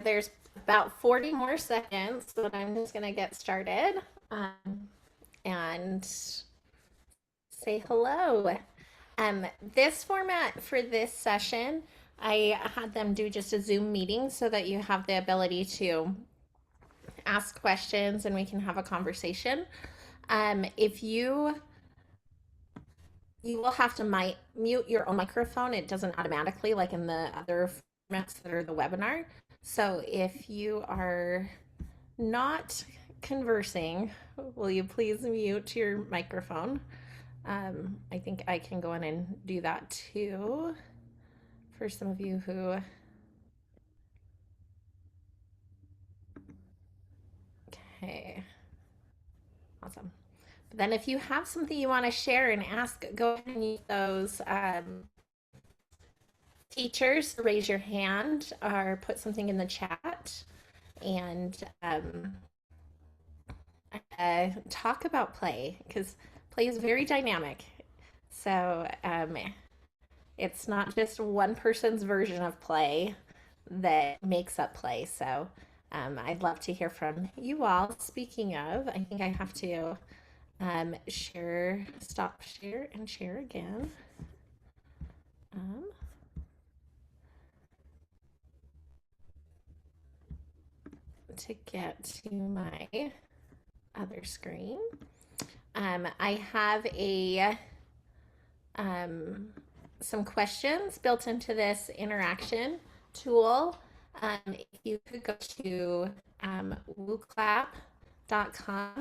There's about 40 more seconds, but I'm just going to get started and say hello. This format for this session, I had them do just a Zoom meeting so that you have the ability to ask questions and we can have a conversation. If you will have to mute your own microphone. It doesn't automatically like in the other formats that are the webinar. So if you are not conversing, will you please mute your microphone? I think I can go in and do that too for some of you who. Okay, awesome. But then if you have something you want to share and ask, go ahead and use those teachers, raise your hand or put something in the chat and talk about play, because play is very dynamic. So it's not just one person's version of play that makes up play. So I'd love to hear from you all. Speaking of, I think I have to stop share and share again. To get to my other screen. I have some questions built into this interaction tool. If you could go to wooclap.com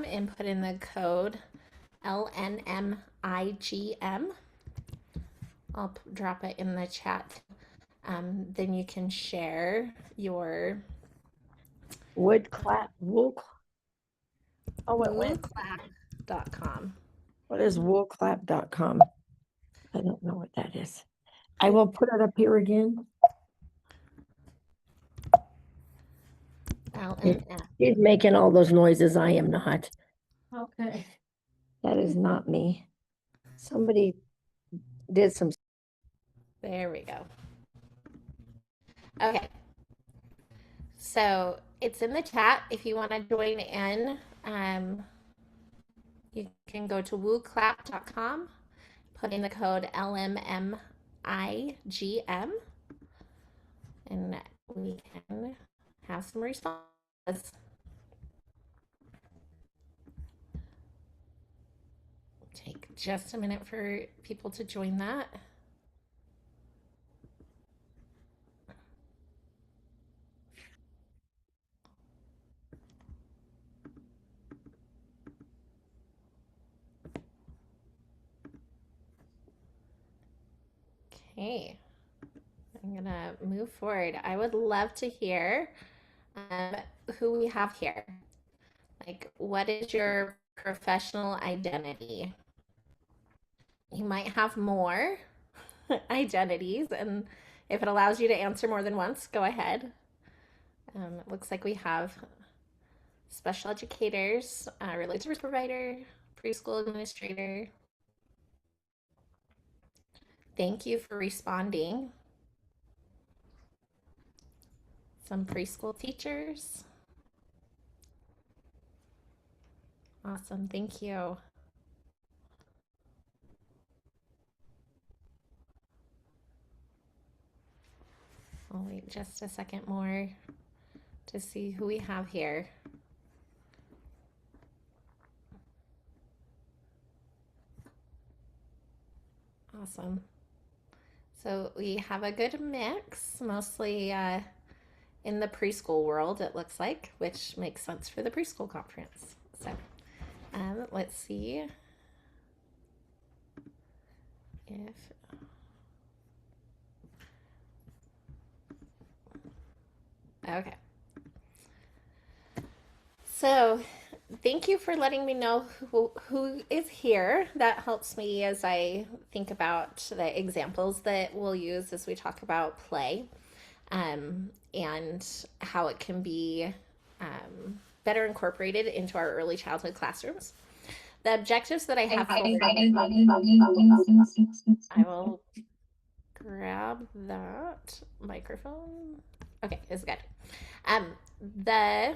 and put in the code LNMIGM. I'll drop it in the chat. Then you can share your wooclap. Oh, it went. wooclap.com. What is wooclap.com? I don't know what that is. I will put it up here again. He's making all those noises. I am not. Okay. That is not me. Somebody did some. There we go. Okay. So it's in the chat. If you want to join in, you can go to wooclap.com, put in the code LMMIGM, and we can have some responses. Take just a minute for people to join that. Okay, I'm gonna move forward. I would love to hear who we have here. Like, what is your professional identity? You might have more identities, and if it allows you to answer more than once, go ahead. It looks like we have special educators, related service provider, preschool administrator. Thank you for responding. Some preschool teachers. Awesome, thank you. I'll wait just a second more to see who we have here. Awesome. So we have a good mix, mostly in the preschool world, it looks like, which makes sense for the preschool conference. So let's see if okay. So thank you for letting me know who is here. That helps me as I think about the examples that we'll use as we talk about play, and how it can be better incorporated into our early childhood classrooms. The objectives that I have for I will grab that microphone. Okay, it's good. Um, the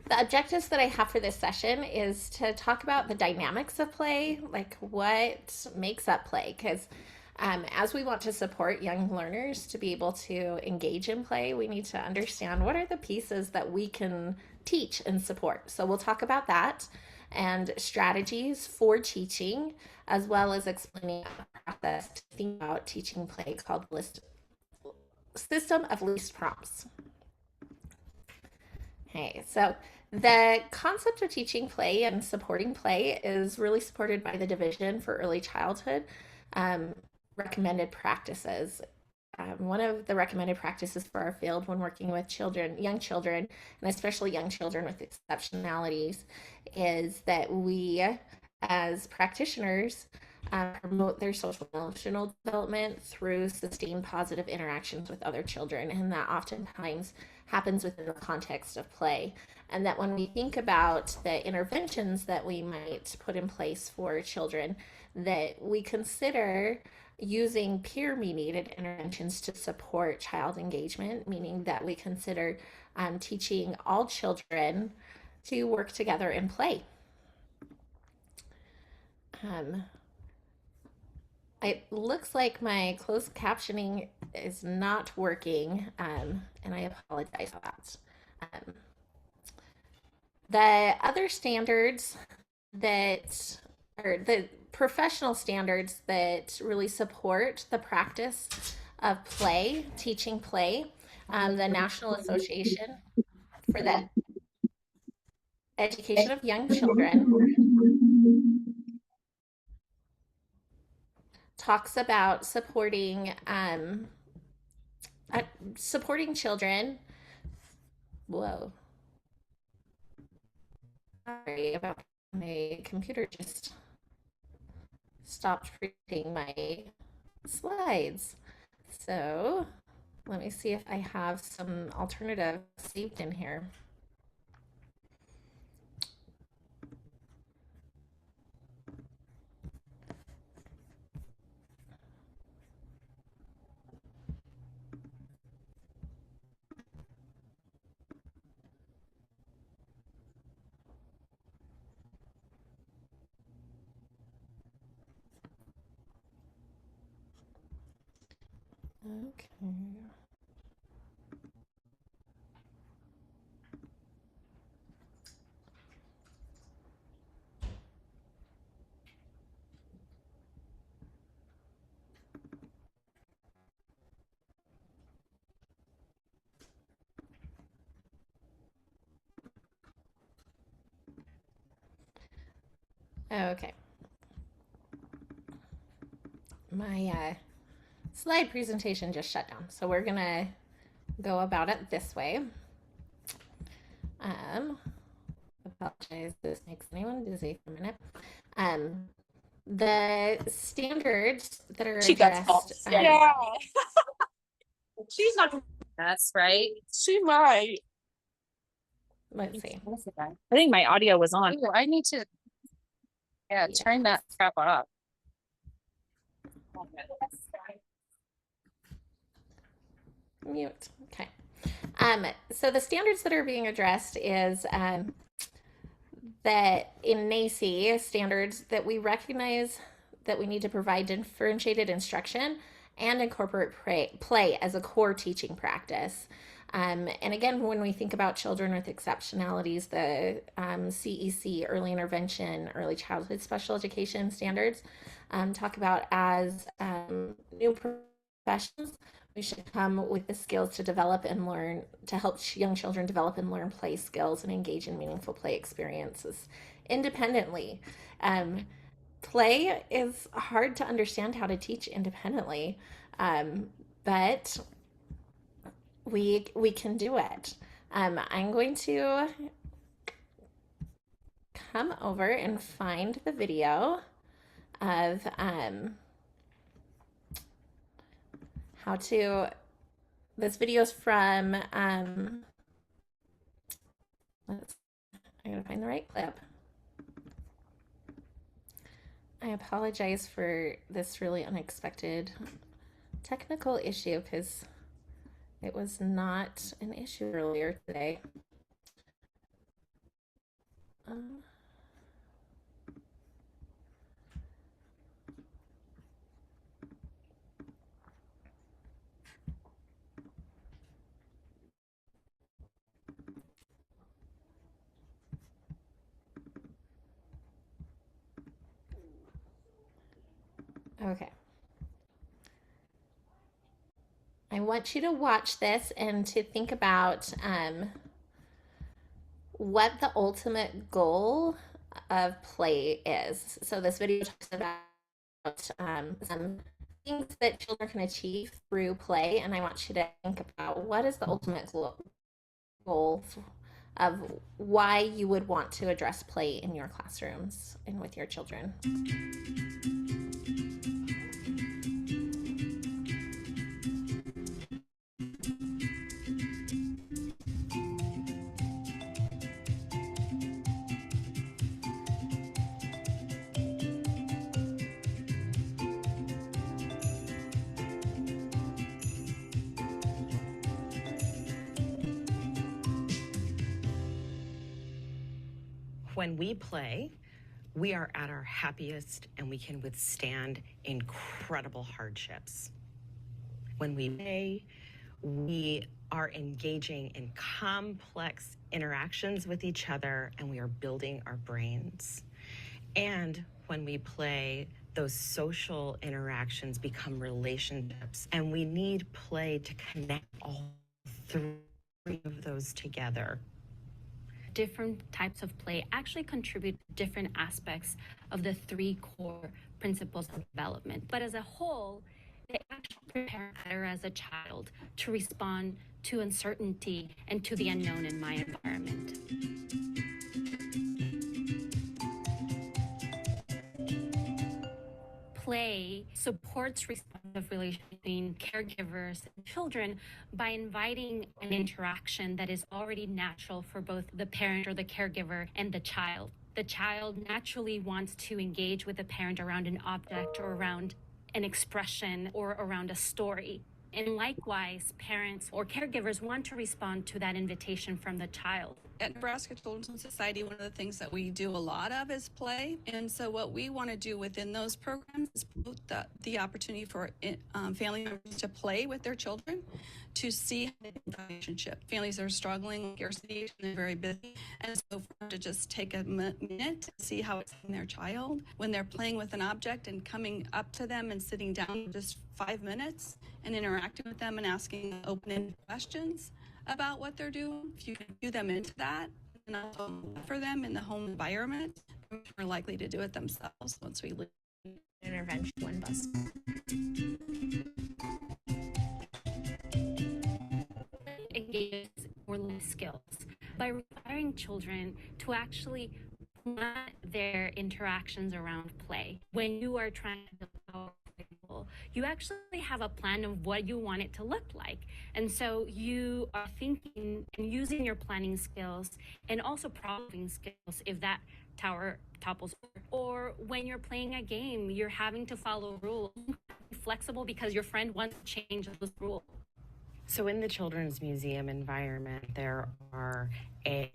the objectives that I have for this session is to talk about the dynamics of play, like what makes up play, because as we want to support young learners to be able to engage in play, we need to understand what are the pieces that we can teach and support. So we'll talk about that and strategies for teaching, as well as explaining a process to think about teaching play called list system of least prompts. Okay, so the concept of teaching play and supporting play is really supported by the Division for Early Childhood um, recommended practices. One of the recommended practices for our field when working with children, young children, and especially young children with exceptionalities, is that we, as practitioners, promote their social emotional development through sustained positive interactions with other children. And that oftentimes happens within the context of play. And that when we think about the interventions that we might put in place for children, that we consider using peer mediated interventions to support child engagement, meaning that we consider teaching all children to work together and play. Um, it looks like my closed captioning is not working, and I apologize for that. Um, the other standards that are the professional standards that really support the practice of play, teaching play, the National Association for the Education of Young Children talks about supporting children. Whoa, sorry about my computer just stopped reading my slides. So let me see if I have some alternative saved in here. Okay. Okay. My slide presentation just shut down. So we're going to go about it this way. Um, apologize, this makes anyone dizzy for a minute. Um, the standards that are She got addressed. yeah. She's not. That's right. She might. Let's see. I think my audio was on. Ooh, I need to. Yeah, turn that crap off. Mute. Okay. So the standards that are being addressed is that in NACI standards that we recognize that we need to provide differentiated instruction and incorporate play as a core teaching practice. And again, when we think about children with exceptionalities, the CEC, early intervention, early childhood special education standards, talk about as new professionals, we should come with the skills to develop and learn, to help young children develop and learn play skills and engage in meaningful play experiences independently. Play is hard to understand how to teach independently, but we can do it. I'm going to come over and find the video of how to. This video is from. I gotta find the right clip. I apologize for this really unexpected technical issue because It was not an issue earlier today. Um, okay. I want you to watch this and to think about what the ultimate goal of play is. So this video talks about some things that children can achieve through play, and I want you to think about what is the ultimate goal of why you would want to address play in your classrooms and with your children. When we play, we are at our happiest and we can withstand incredible hardships. When we play, we are engaging in complex interactions with each other and we are building our brains. And when we play, those social interactions become relationships, and we need play to connect all three of those together. Different types of play actually contribute to different aspects of the three core principles of development. But as a whole, they actually prepare better as a child to respond to uncertainty and to the unknown in my environment. Play supports responsive relations between caregivers and children by inviting an interaction that is already natural for both the parent or the caregiver and the child. The child naturally wants to engage with the parent around an object or around an expression or around a story. And likewise, parents or caregivers want to respond to that invitation from the child. At Nebraska Children's Society, one of the things that we do a lot of is play. And so what we want to do within those programs is put the opportunity for family members to play with their children, to see the relationship. Families are struggling with scarcity and they're very busy. And so for them to just take a minute to see how it's in their child when they're playing with an object and coming up to them and sitting down just 5 minutes and interacting with them and asking open-ended questions about what they're doing. If you can cue them into that and also for them in the home environment, they're more likely to do it themselves once we leave. Intervention when bus. Engages or life skills by requiring children to actually plan their interactions around play. When you are trying to develop, you actually have a plan of what you want it to look like. And so you are thinking and using your planning skills and also problem skills if that tower topples over. Or when you're playing a game, you're having to follow rules. Be flexible because your friend wants to change those rules. So in the Children's Museum environment, there are a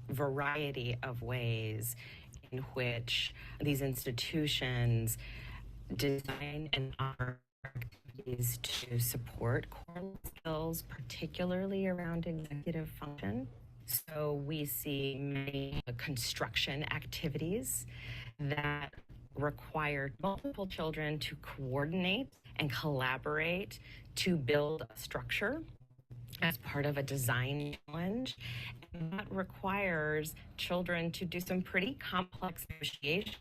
variety of ways in which these institutions design and offer activities to support core skills, particularly around executive function. So we see many construction activities that require multiple children to coordinate and collaborate to build a structure as part of a design challenge. And that requires children to do some pretty complex negotiation,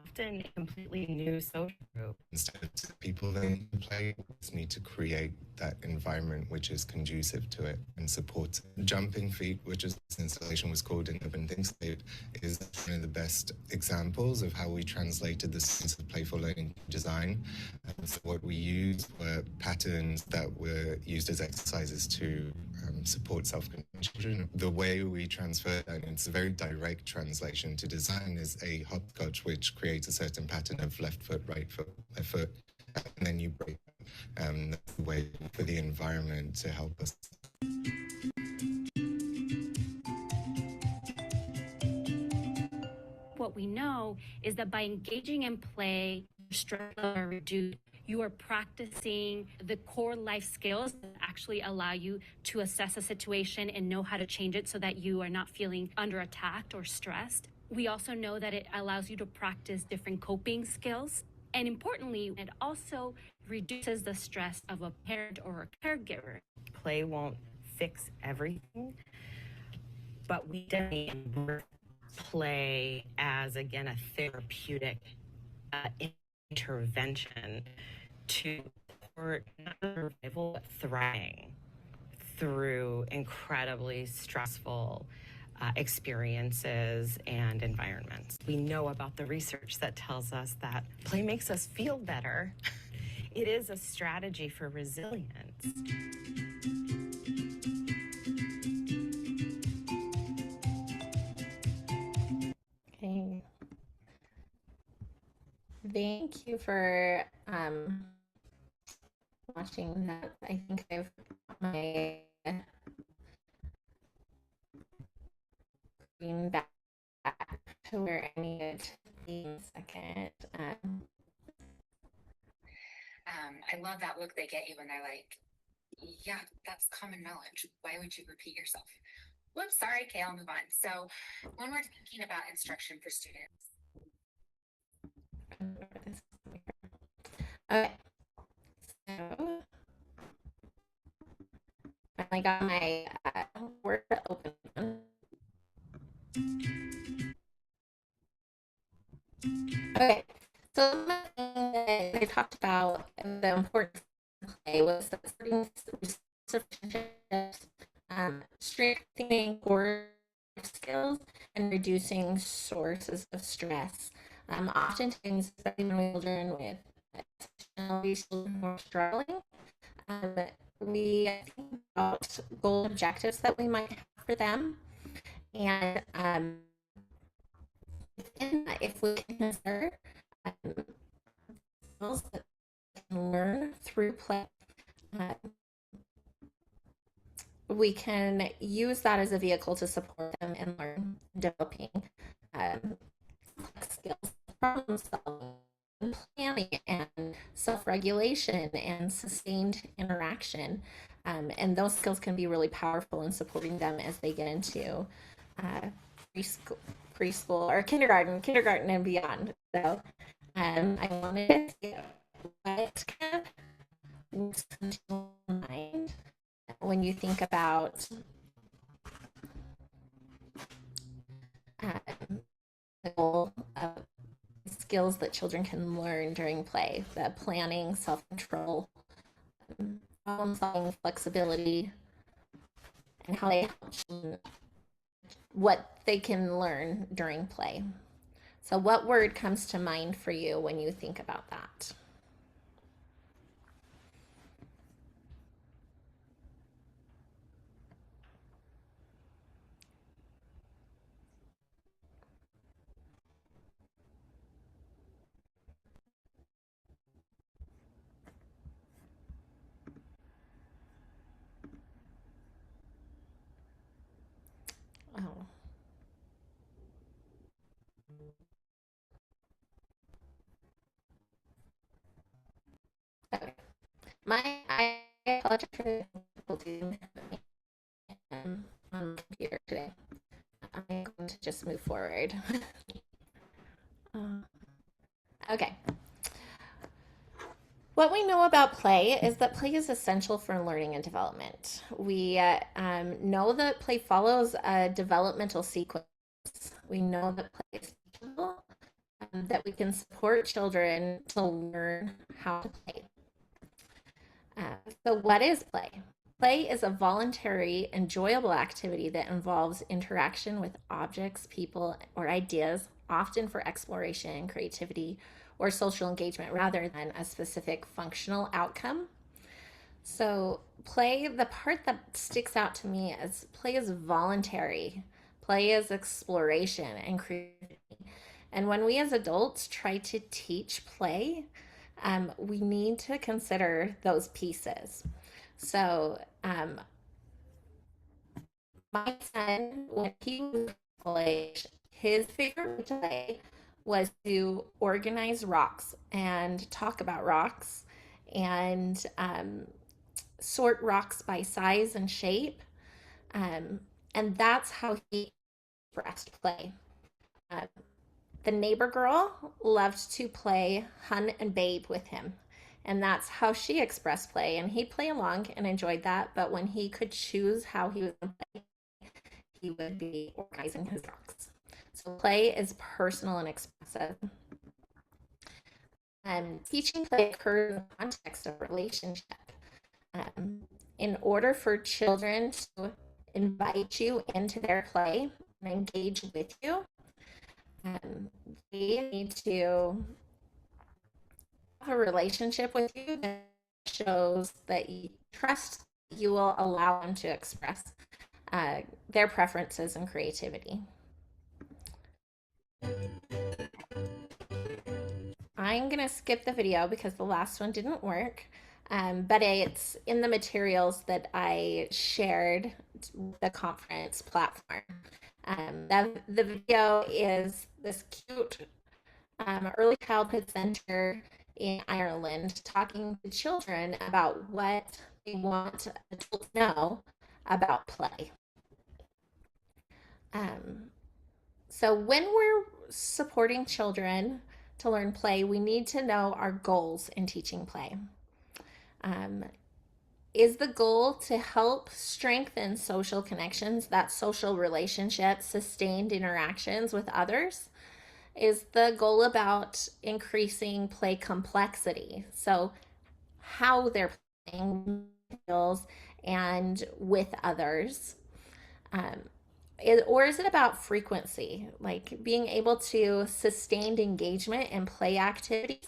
often a completely new social group. Instead of people then play, we just need to create that environment which is conducive to it and support it. Jumping Feet, which is this installation was called in Urban Thingscape, is one of the best examples of how we translated the sense of playful learning design. So what we used were patterns that were used as exercises to support self-control children. The way we transfer that, and it's a very direct translation to design, is a hopscotch which creates a certain pattern of left foot, right foot, left foot, and then you break That's the way for the environment to help us. What we know is that by engaging in play, stress levels are reduced. You are practicing the core life skills that actually allow you to assess a situation and know how to change it so that you are not feeling under attacked or stressed. We also know that it allows you to practice different coping skills. And importantly, it also reduces the stress of a parent or a caregiver. Play won't fix everything, but we definitely play as, again, a therapeutic intervention to support not survival but thriving through incredibly stressful experiences and environments. We know about the research that tells us that play makes us feel better. It is a strategy for resilience. Okay. Thank you for watching that. I think I've got my screen back to where I needed to be in a second. I love that look they get you when they're like, yeah, that's common knowledge. Why would you repeat yourself? Whoops, sorry, okay, I'll move on. So when we're thinking about instruction for students. Okay. So I got my Word open. Okay. So I talked about the importance of play was strengthening core skills and reducing sources of stress. Oftentimes, especially when children with children who are struggling, we think about goal objectives that we might have for them, and if we can consider skills that we can learn through play, we can use that as a vehicle to support them in learning, developing skills, problem solving, planning, and self-regulation and sustained interaction. And those skills can be really powerful in supporting them as they get into preschool or kindergarten and beyond. So I wanted to see what kind of comes to mind when you think about the goal of skills that children can learn during play, the planning, self-control, problem solving, flexibility, and how they help what they can learn during play. So what word comes to mind for you when you think about that? Oh. Okay. I apologize for the difficulty on the computer today. I'm going to just move forward. Okay. What we know about play is that play is essential for learning and development. We know that play follows a developmental sequence. We know that play is teachable, that we can support children to learn how to play. So what is play? Play is a voluntary, enjoyable activity that involves interaction with objects, people, or ideas, often for exploration and creativity or social engagement rather than a specific functional outcome. So play, the part that sticks out to me is play is voluntary. Play is exploration and creativity. And when we as adults try to teach play, we need to consider those pieces. So, my son, when he was age, his favorite play was to organize rocks and talk about rocks and sort rocks by size and shape. Um, and that's how he expressed play. Um, the neighbor girl loved to play Hun and Babe with him. And that's how she expressed play. And he'd play along and enjoyed that. But when he could choose how he was going to play, he would be organizing his rocks. So play is personal and expressive. Teaching play occurs in the context of relationship. In order for children to invite you into their play and engage with you, they need to have a relationship with you that shows that you trust you will allow them to express their preferences and creativity. I'm going to skip the video because the last one didn't work, but it's in the materials that I shared the conference platform. The video is this cute early childhood center in Ireland talking to children about what they want adults to know about play. So when we're supporting children to learn play, we need to know our goals in teaching play. Is the goal to help strengthen social connections, that social relationships, sustained interactions with others? Is the goal about increasing play complexity? So how they're playing skills and with others. Or is it about frequency, like being able to sustain engagement in play activities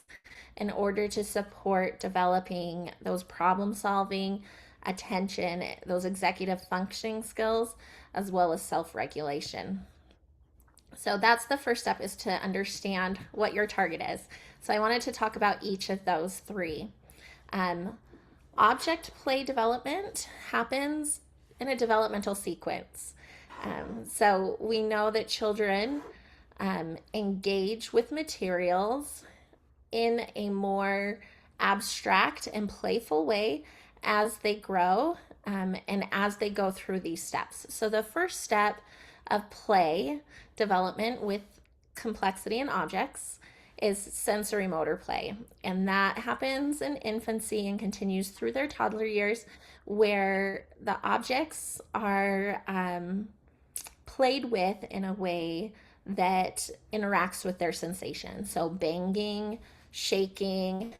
in order to support developing those problem solving, attention, those executive functioning skills, as well as self-regulation? So that's the first step, is to understand what your target is. So I wanted to talk about each of those three. Object play development happens in a developmental sequence. So we know that children engage with materials in a more abstract and playful way as they grow and as they go through these steps. So the first step of play development with complexity and objects is sensory motor play. And that happens in infancy and continues through their toddler years, where the objects are played with in a way that interacts with their sensations. So banging, shaking,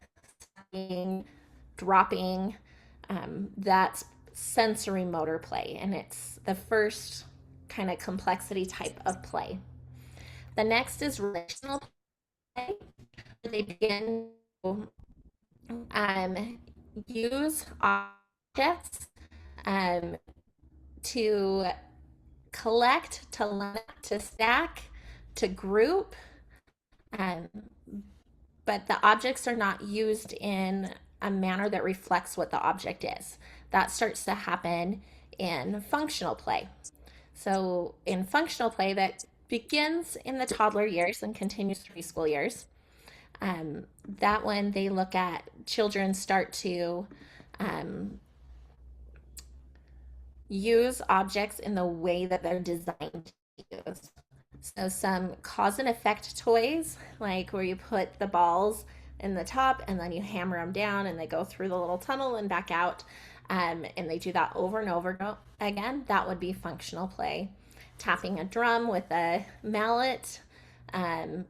dropping, that's sensory motor play. And it's the first kind of complexity type of play. The next is relational play. They begin to use objects to collect, to limit, to stack, to group, but the objects are not used in a manner that reflects what the object is. That starts to happen in functional play. So in functional play, that begins in the toddler years and continues through preschool years. That one, they look at children start to use objects in the way that they're designed to use. So some cause and effect toys, like where you put the balls in the top and then you hammer them down and they go through the little tunnel and back out, and they do that over and over again. That would be functional play. Tapping a drum with a mallet,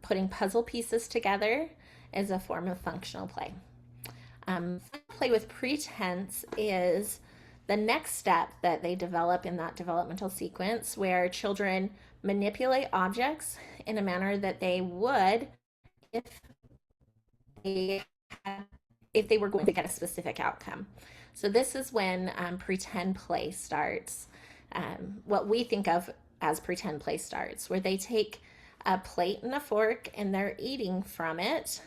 putting puzzle pieces together is a form of functional play. Play with pretense is the next step that they develop in that developmental sequence, where children manipulate objects in a manner that they would if they were going to get a specific outcome. So this is when pretend play starts. What we think of as pretend play starts, where they take a plate and a fork and they're eating from it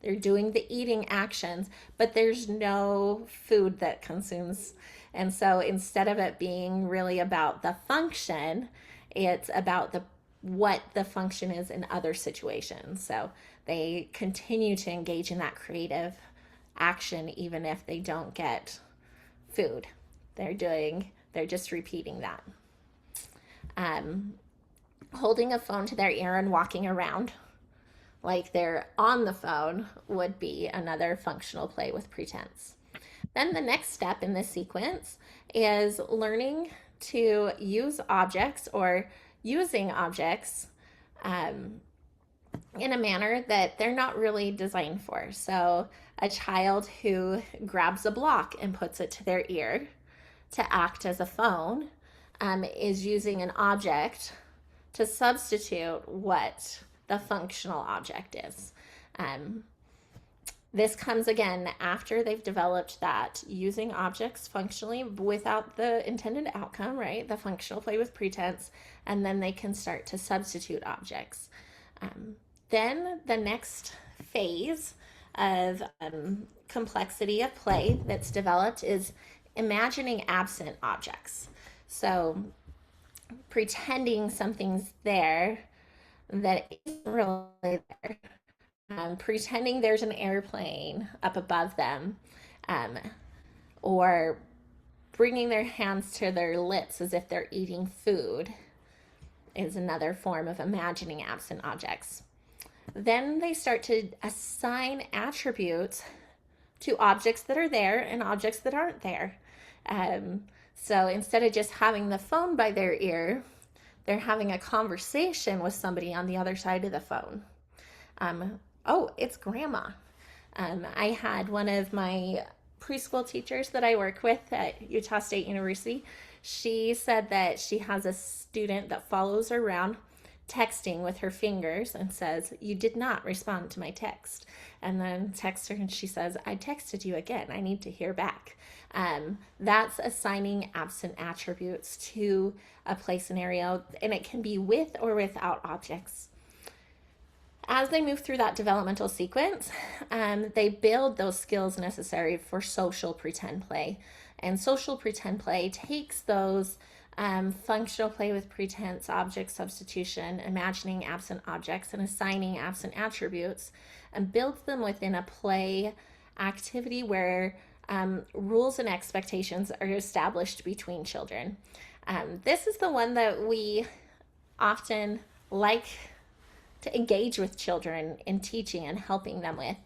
They're doing the eating actions, but there's no food that consumes. And so instead of it being really about the function, it's about the what the function is in other situations. So they continue to engage in that creative action even if they don't get food. They're just repeating that. Holding a phone to their ear and walking around like they're on the phone would be another functional play with pretense. Then the next step in this sequence is learning to use objects or using objects in a manner that they're not really designed for. So a child who grabs a block and puts it to their ear to act as a phone is using an object to substitute what the functional object is. This comes again after they've developed that using objects functionally without the intended outcome, right? The functional play with pretense, and then they can start to substitute objects. Then the next phase of complexity of play that's developed is imagining absent objects. So pretending something's there that isn't really there. Pretending there's an airplane up above them, or bringing their hands to their lips as if they're eating food is another form of imagining absent objects. Then they start to assign attributes to objects that are there and objects that aren't there. So instead of just having the phone by their ear, they're having a conversation with somebody on the other side of the phone. Oh, it's grandma. I had one of my preschool teachers that I work with at Utah State University. She said that she has a student that follows her around texting with her fingers and says, "You did not respond to my text." And then texts her and she says, "I texted you again. I need to hear back." That's assigning absent attributes to a play scenario, and it can be with or without objects. As they move through that developmental sequence, they build those skills necessary for social pretend play. And social pretend play takes those functional play with pretense, object substitution, imagining absent objects, and assigning absent attributes, and builds them within a play activity where rules and expectations are established between children. This is the one that we often like to engage with children in teaching and helping them with.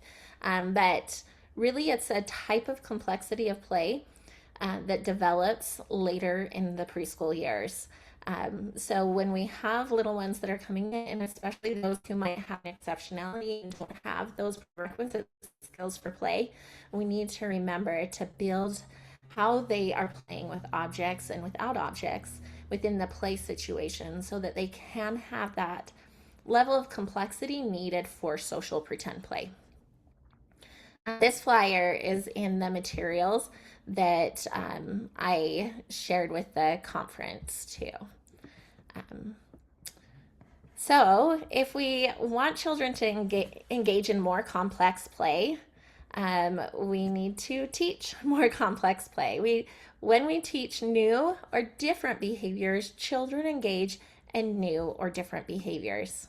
But really, it's a type of complexity of play that develops later in the preschool years. So when we have little ones that are coming in, and especially those who might have an exceptionality and don't have those prerequisite skills for play, we need to remember to build how they are playing with objects and without objects within the play situation so that they can have that level of complexity needed for social pretend play. This flyer is in the materials that I shared with the conference too. So if we want children to engage in more complex play, we need to teach more complex play. When we teach new or different behaviors, children engage in new or different behaviors.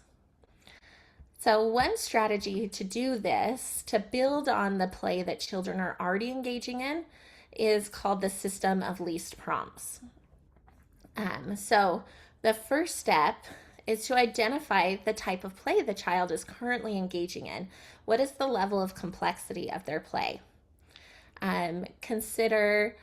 So one strategy to do this, to build on the play that children are already engaging in, is called the system of least prompts. So the first step is to identify the type of play the child is currently engaging in. What is the level of complexity of their play? Consider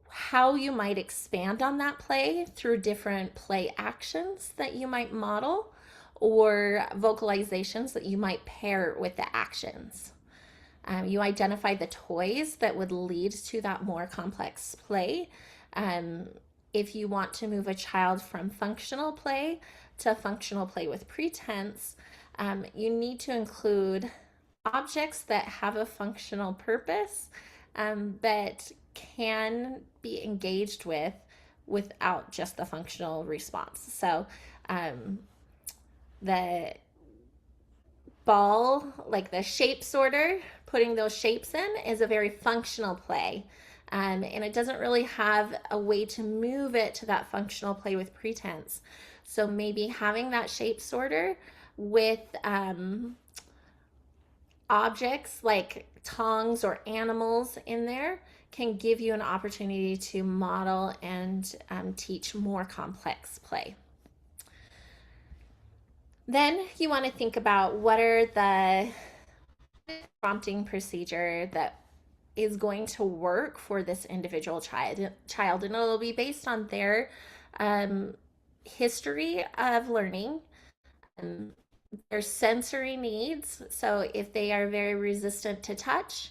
how you might expand on that play through different play actions that you might model or vocalizations that you might pair with the actions. You identify the toys that would lead to that more complex play. If you want to move a child from functional play to functional play with pretense, you need to include objects that have a functional purpose, but can be engaged with without just the functional response. So the ball, like the shape sorter, putting those shapes in is a very functional play. And it doesn't really have a way to move it to that functional play with pretense. So maybe having that shape sorter with objects like tongs or animals in there can give you an opportunity to model and teach more complex play. Then you want to think about what are the prompting procedure that is going to work for this individual child, and it'll be based on their history of learning, their sensory needs. So if they are very resistant to touch,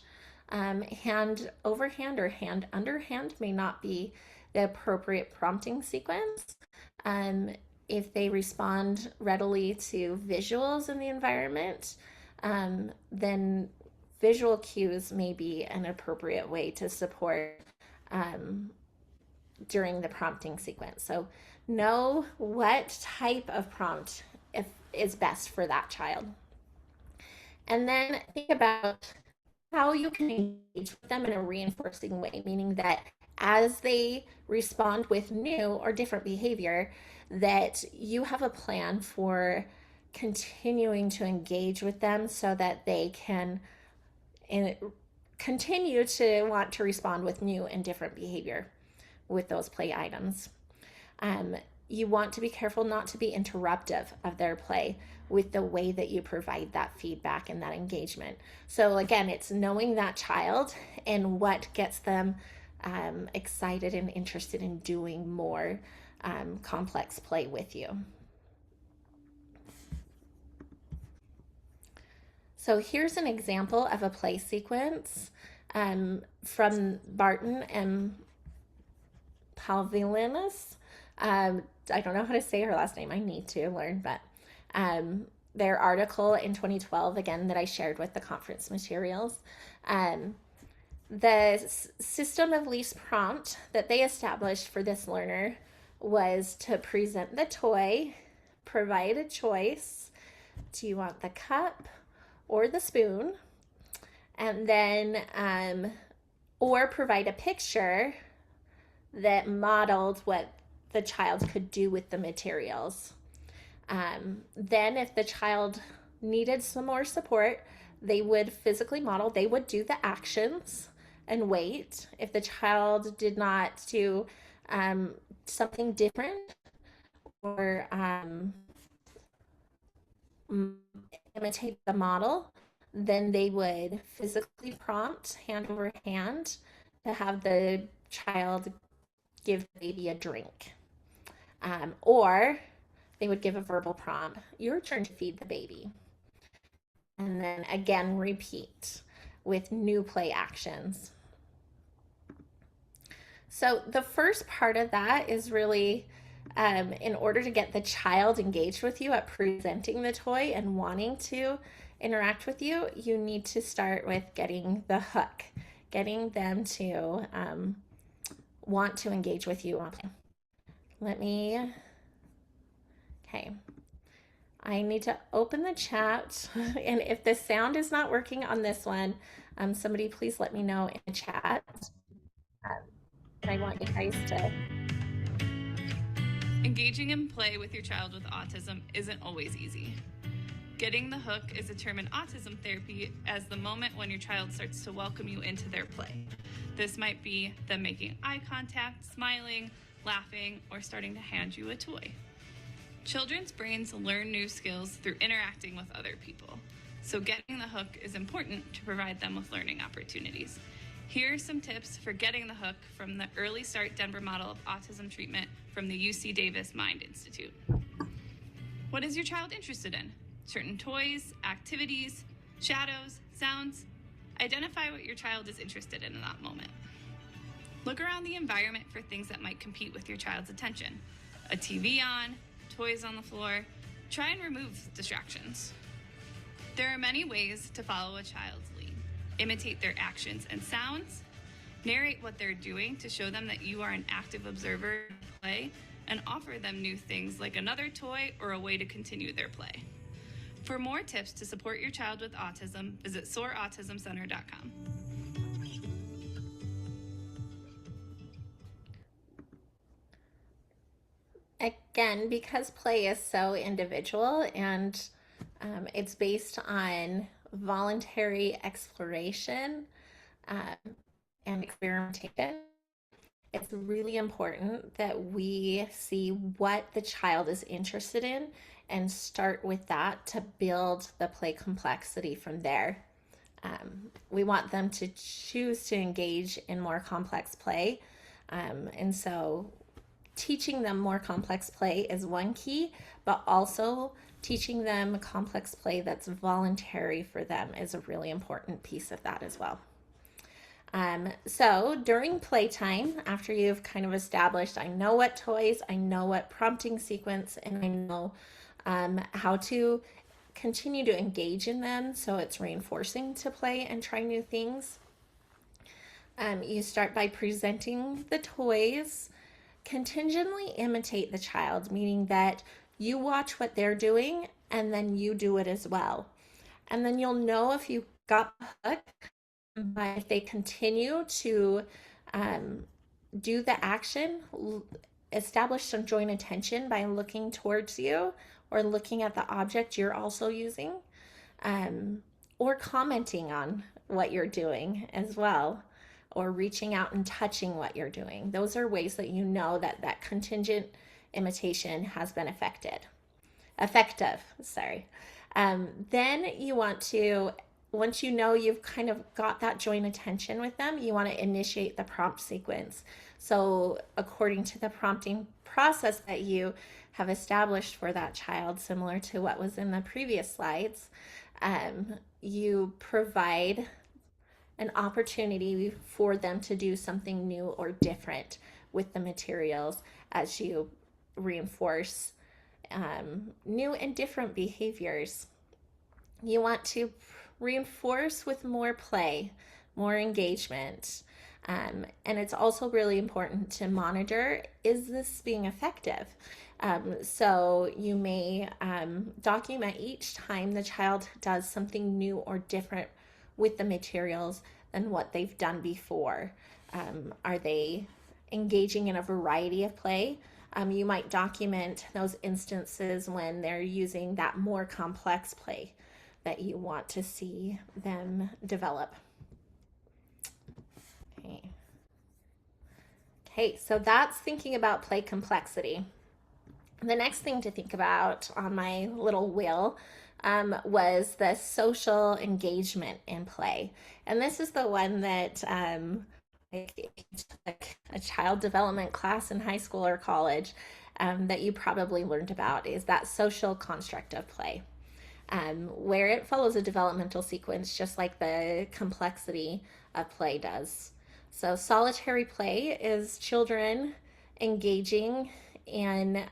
hand over hand or hand under hand may not be the appropriate prompting sequence. If they respond readily to visuals in the environment, then visual cues may be an appropriate way to support during the prompting sequence. So know what type of prompt is best for that child. And then think about how you can engage with them in a reinforcing way, meaning that as they respond with new or different behavior, that you have a plan for continuing to engage with them so that they can continue to want to respond with new and different behavior with those play items. You want to be careful not to be interruptive of their play with the way that you provide that feedback and that engagement. So again, it's knowing that child and what gets them excited and interested in doing more complex play with you. So here's an example of a play sequence from Barton and Pavilinas. I don't know how to say her last name. I need to learn, but their article in 2012, again, that I shared with the conference materials. The system of least prompt that they established for this learner was to present the toy, provide a choice. Do you want the cup or the spoon? And then, or provide a picture that modeled what the child could do with the materials. Then if the child needed some more support, they would physically model, they would do the actions and wait. If the child did not do something different or imitate the model, then they would physically prompt hand over hand to have the child give the baby a drink. Or they would give a verbal prompt, your turn to feed the baby. And then again, repeat with new play actions. So the first part of that is really in order to get the child engaged with you at presenting the toy and wanting to interact with you, you need to start with getting the hook, getting them to want to engage with you on play. Okay. I need to open the chat, and if the sound is not working on this one, somebody please let me know in the chat. I want you guys to... Engaging in play with your child with autism isn't always easy. Getting the hook is a term in autism therapy as the moment when your child starts to welcome you into their play. This might be them making eye contact, smiling, laughing, or starting to hand you a toy. Children's brains learn new skills through interacting with other people, so getting the hook is important to provide them with learning opportunities. Here are some tips for getting the hook from the Early Start Denver model of autism treatment from the UC Davis Mind Institute. What is your child interested in? Certain toys, activities, shadows, sounds? Identify what your child is interested in that moment. Look around the environment for things that might compete with your child's attention. A TV on, toys on the floor. Try and remove distractions. There are many ways to follow a child's lead. Imitate their actions and sounds. Narrate what they're doing to show them that you are an active observer in play, and offer them new things like another toy or a way to continue their play. For more tips to support your child with autism, visit soarautismcenter.com. Again, because play is so individual and it's based on voluntary exploration and experimentation, it's really important that we see what the child is interested in and start with that to build the play complexity from there. We want them to choose to engage in more complex play. And so teaching them more complex play is one key, but also teaching them complex play that's voluntary for them is a really important piece of that as well. So during playtime, after you've kind of established, I know what toys, I know what prompting sequence, and I know how to continue to engage in them so it's reinforcing to play and try new things. You start by presenting the toys. Contingently imitate the child, meaning that you watch what they're doing and then you do it as well. And then you'll know if you got the hook by if they continue to do the action, establish some joint attention by looking towards you or looking at the object you're also using, or commenting on what you're doing as well, or reaching out and touching what you're doing. Those are ways that you know that that contingent imitation has been effective. Then you want to, once you know you've kind of got that joint attention with them, you want to initiate the prompt sequence. So according to the prompting process that you have established for that child, similar to what was in the previous slides, you provide an opportunity for them to do something new or different with the materials as you reinforce new and different behaviors. You want to reinforce with more play, more engagement. And it's also really important to monitor, is this being effective? So you may document each time the child does something new or different with the materials than what they've done before. Are they engaging in a variety of play? You might document those instances when they're using that more complex play that you want to see them develop. Okay, so that's thinking about play complexity. The next thing to think about on my little wheel was the social engagement in play. And this is the one that like a child development class in high school or college that you probably learned about, is that social construct of play, where it follows a developmental sequence just like the complexity of play does. So solitary play is children engaging in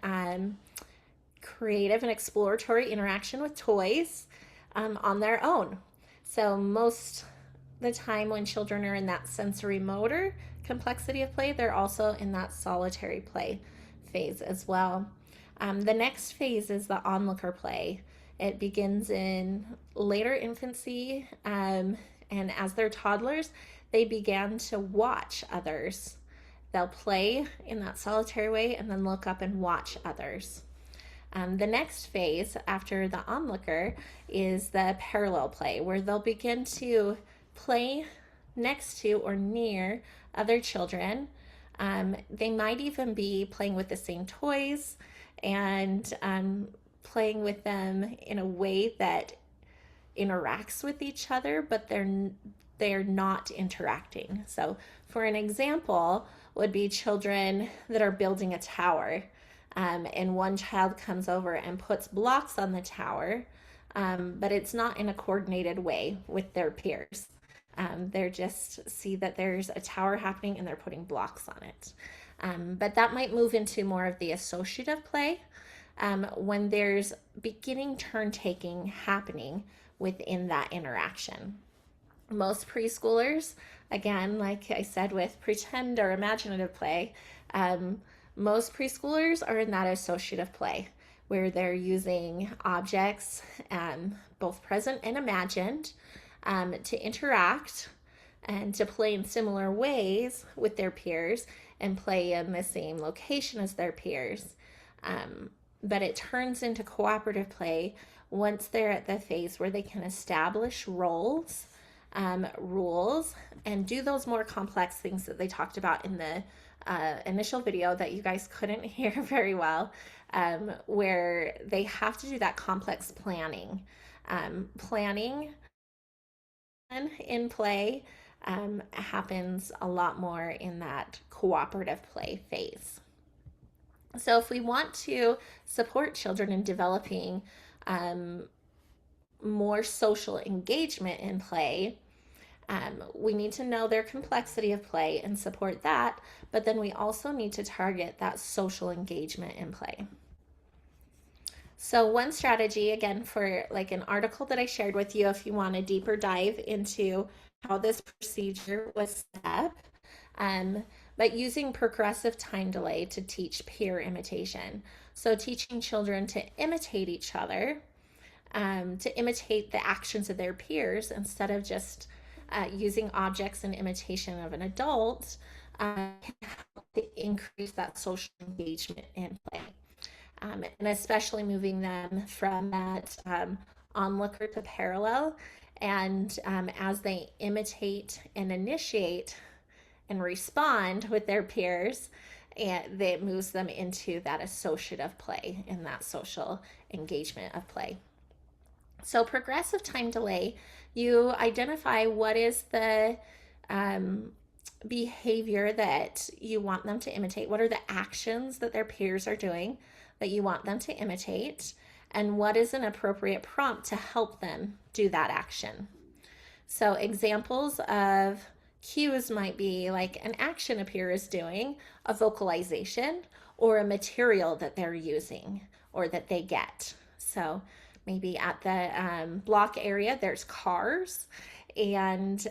creative and exploratory interaction with toys on their own. So most the time when children are in that sensory motor complexity of play, they're also in that solitary play phase as well. The next phase is the onlooker play. It begins in later infancy, and as they're toddlers, they began to watch others. They'll play in that solitary way and then look up and watch others. The next phase after the onlooker is the parallel play, where they'll begin to play next to or near other children. They might even be playing with the same toys and playing with them in a way that interacts with each other, but they're not interacting. So for an example would be children that are building a tower, and one child comes over and puts blocks on the tower, but it's not in a coordinated way with their peers. They're just see that there's a tower happening and they're putting blocks on it. But that might move into more of the associative play, when there's beginning turn taking happening within that interaction. Most preschoolers, again, like I said with pretend or imaginative play, most preschoolers are in that associative play, where they're using objects, both present and imagined, to interact and to play in similar ways with their peers and play in the same location as their peers. But it turns into cooperative play once they're at the phase where they can establish roles, rules, and do those more complex things that they talked about in the initial video that you guys couldn't hear very well, where they have to do that complex planning. Planning in play happens a lot more in that cooperative play phase. So if we want to support children in developing more social engagement in play, we need to know their complexity of play and support that, but then we also need to target that social engagement in play. So one strategy, again, for like an article that I shared with you, if you want a deeper dive into how this procedure was set up, but using progressive time delay to teach peer imitation. So teaching children to imitate each other, to imitate the actions of their peers instead of just using objects in imitation of an adult, can help to increase that social engagement in play. And especially moving them from that onlooker to parallel. And as they imitate and initiate and respond with their peers, and it moves them into that associative play and that social engagement of play. So progressive time delay, you identify what is the behavior that you want them to imitate. What are the actions that their peers are doing that you want them to imitate? And what is an appropriate prompt to help them do that action? So examples of cues might be like an action a peer is doing, a vocalization, or a material that they're using or that they get. So maybe at the block area, there's cars, and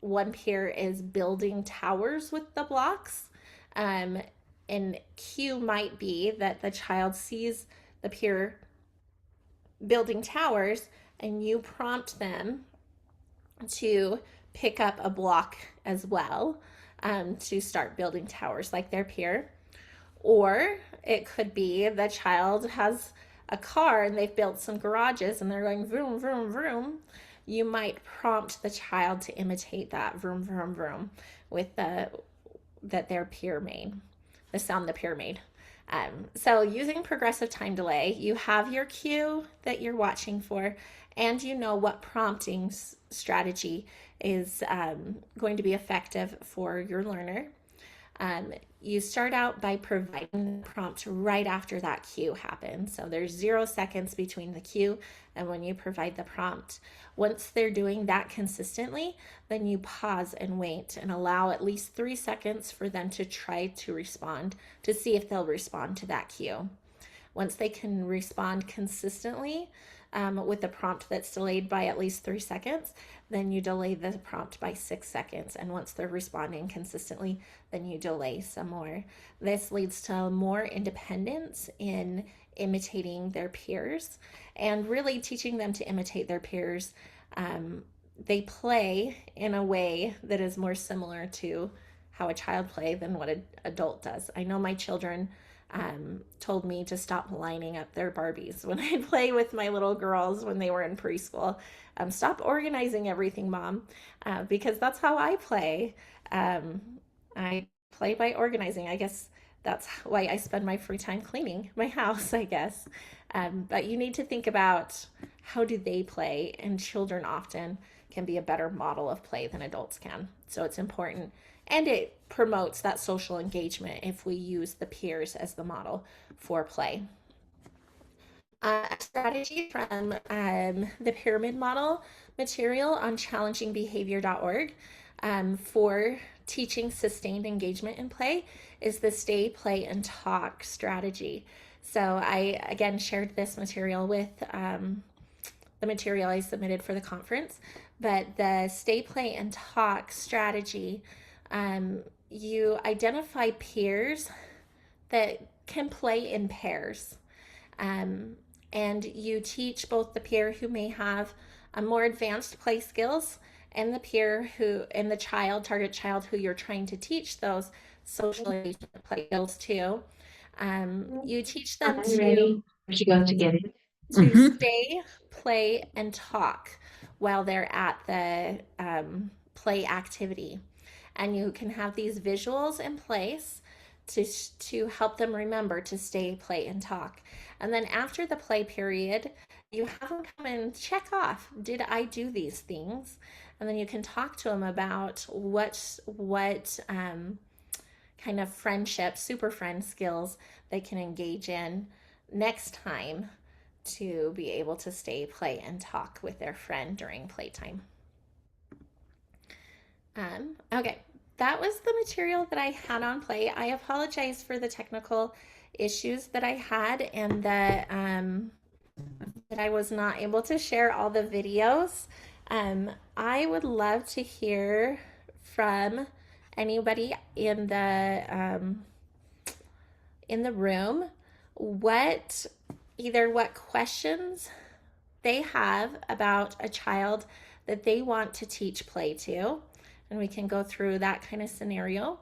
one peer is building towers with the blocks. And cue might be that the child sees the peer building towers and you prompt them to pick up a block as well, to start building towers like their peer. Or it could be the child has a car and they've built some garages and they're going vroom, vroom, vroom. You might prompt the child to imitate that vroom, vroom, vroom with that their peer made, the sound the peer made. So using progressive time delay, you have your cue that you're watching for, and you know what prompting strategy is going to be effective for your learner. You start out by providing the prompt right after that cue happens. So there's 0 seconds between the cue and when you provide the prompt. Once they're doing that consistently, then you pause and wait and allow at least 3 seconds for them to try to respond, to see if they'll respond to that cue. Once they can respond consistently with the prompt that's delayed by at least 3 seconds, then you delay the prompt by 6 seconds. And once they're responding consistently, then you delay some more. This leads to more independence in imitating their peers and really teaching them to imitate their peers. They play in a way that is more similar to how a child plays than what an adult does. I know my children told me to stop lining up their Barbies when I play with my little girls when they were in preschool. Stop organizing everything, Mom, because that's how I play. I play by organizing. I guess that's why I spend my free time cleaning my house, I guess. But you need to think about how do they play, and children often can be a better model of play than adults can. So it's important. And it promotes that social engagement if we use the peers as the model for play. A strategy from the pyramid model material on challengingbehavior.org for teaching sustained engagement in play is the stay, play, and talk strategy. So I, again, shared this material with the material I submitted for the conference, but the stay, play, and talk strategy, you identify peers that can play in pairs. Um, and you teach both the peer who may have a more advanced play skills and the peer who and the child, target child who you're trying to teach those social play skills to. You teach them Are you ready? She goes to get it. to stay, play, and talk while they're at the play activity. And you can have these visuals in place to help them remember to stay, play, and talk. And then after the play period, you have them come and check off, did I do these things? And then you can talk to them about what kind of friendship, super friend skills they can engage in next time to be able to stay, play, and talk with their friend during playtime. Okay, that was the material that I had on play. I apologize for the technical issues that I had and that I was not able to share all the videos. I would love to hear from anybody in the room what questions they have about a child that they want to teach play to, and we can go through that kind of scenario,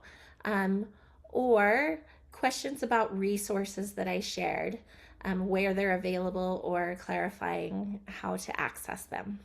or questions about resources that I shared, where they're available, or clarifying how to access them.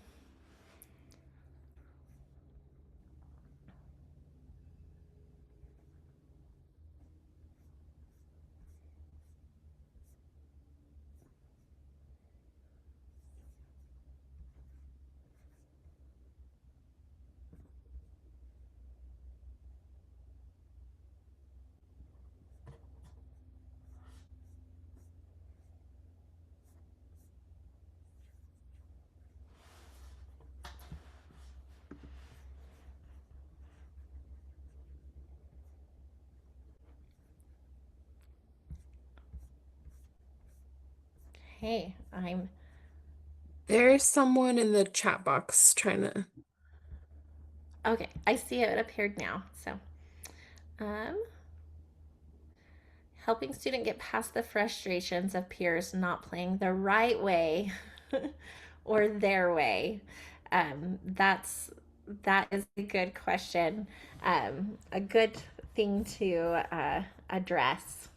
Okay, There's someone in the chat box trying to. Okay, I see it appeared now. So, helping student get past the frustrations of peers not playing the right way or their way. That is a good question. A good thing to address.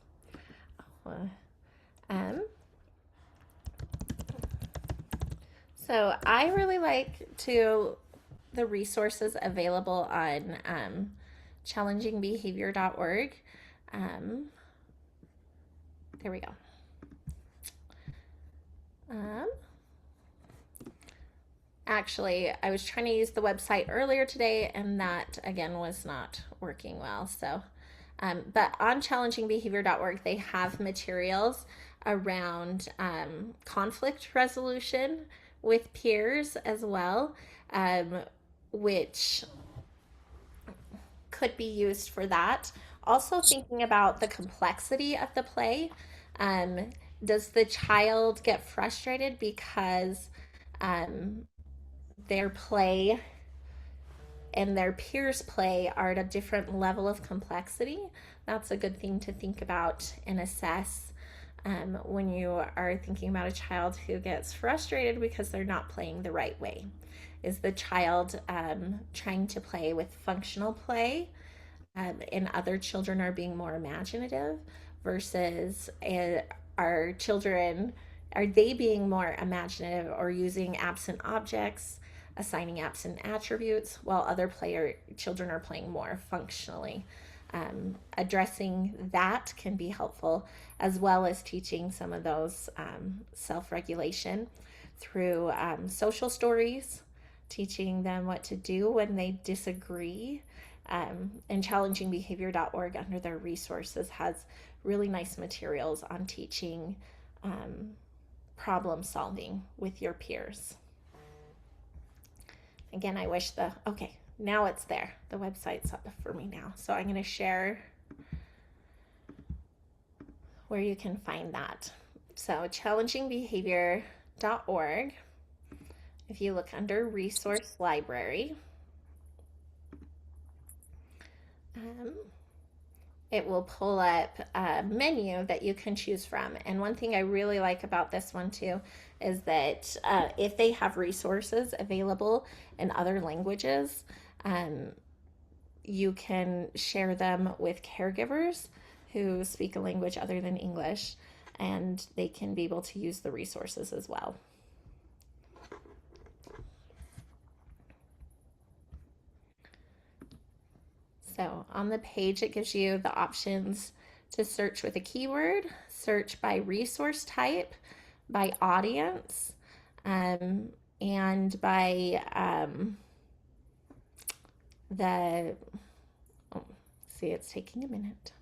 So I really like the resources available on challengingbehavior.org. There we go. Actually, I was trying to use the website earlier today, and that again was not working well. So, but on challengingbehavior.org, they have materials around conflict resolution with peers as well, which could be used for that. Also, thinking about the complexity of the play. Does the child get frustrated because their play and their peers' play are at a different level of complexity? That's a good thing to think about and assess when you are thinking about a child who gets frustrated because they're not playing the right way. Is the child trying to play with functional play, and other children are being more imaginative, versus are they being more imaginative or using absent objects, assigning absent attributes, while other children are playing more functionally? Addressing that can be helpful, as well as teaching some of those self-regulation through social stories, teaching them what to do when they disagree. And challengingbehavior.org, under their resources, has really nice materials on teaching problem solving with your peers. Again, I wish okay, now it's there. The website's up for me now. So I'm going to share where you can find that. So challengingbehavior.org, if you look under resource library, it will pull up a menu that you can choose from. And one thing I really like about this one too is that if they have resources available in other languages, you can share them with caregivers who speak a language other than English, and they can be able to use the resources as well. So on the page, it gives you the options to search with a keyword, search by resource type, by audience, and by the, oh, see, it's taking a minute.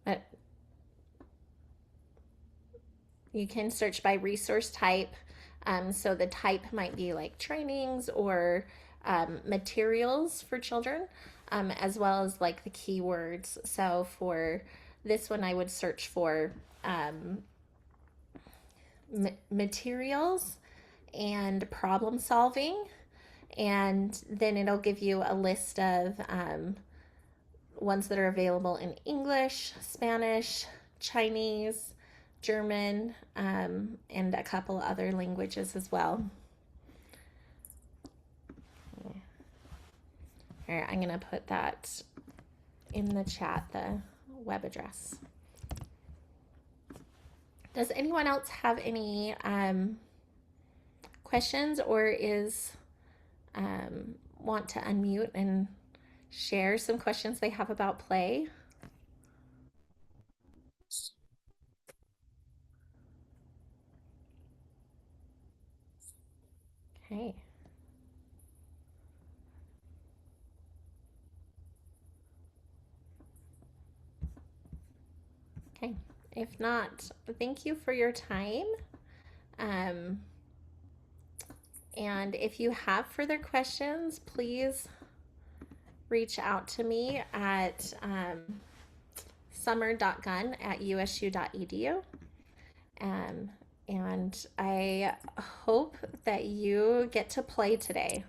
But you can search by resource type. So the type might be like trainings or materials for children, as well as like the keywords. So for this one, I would search for materials and problem solving. And then it'll give you a list of ones that are available in English, Spanish, Chinese, German, and a couple other languages as well. All right, I'm going to put that in the chat, the web address. Does anyone else have any questions, or want to unmute and share some questions they have about play? Okay. Okay. If not, thank you for your time. And if you have further questions, please reach out to me at summer.gunn@usu.edu. And I hope that you get to play today.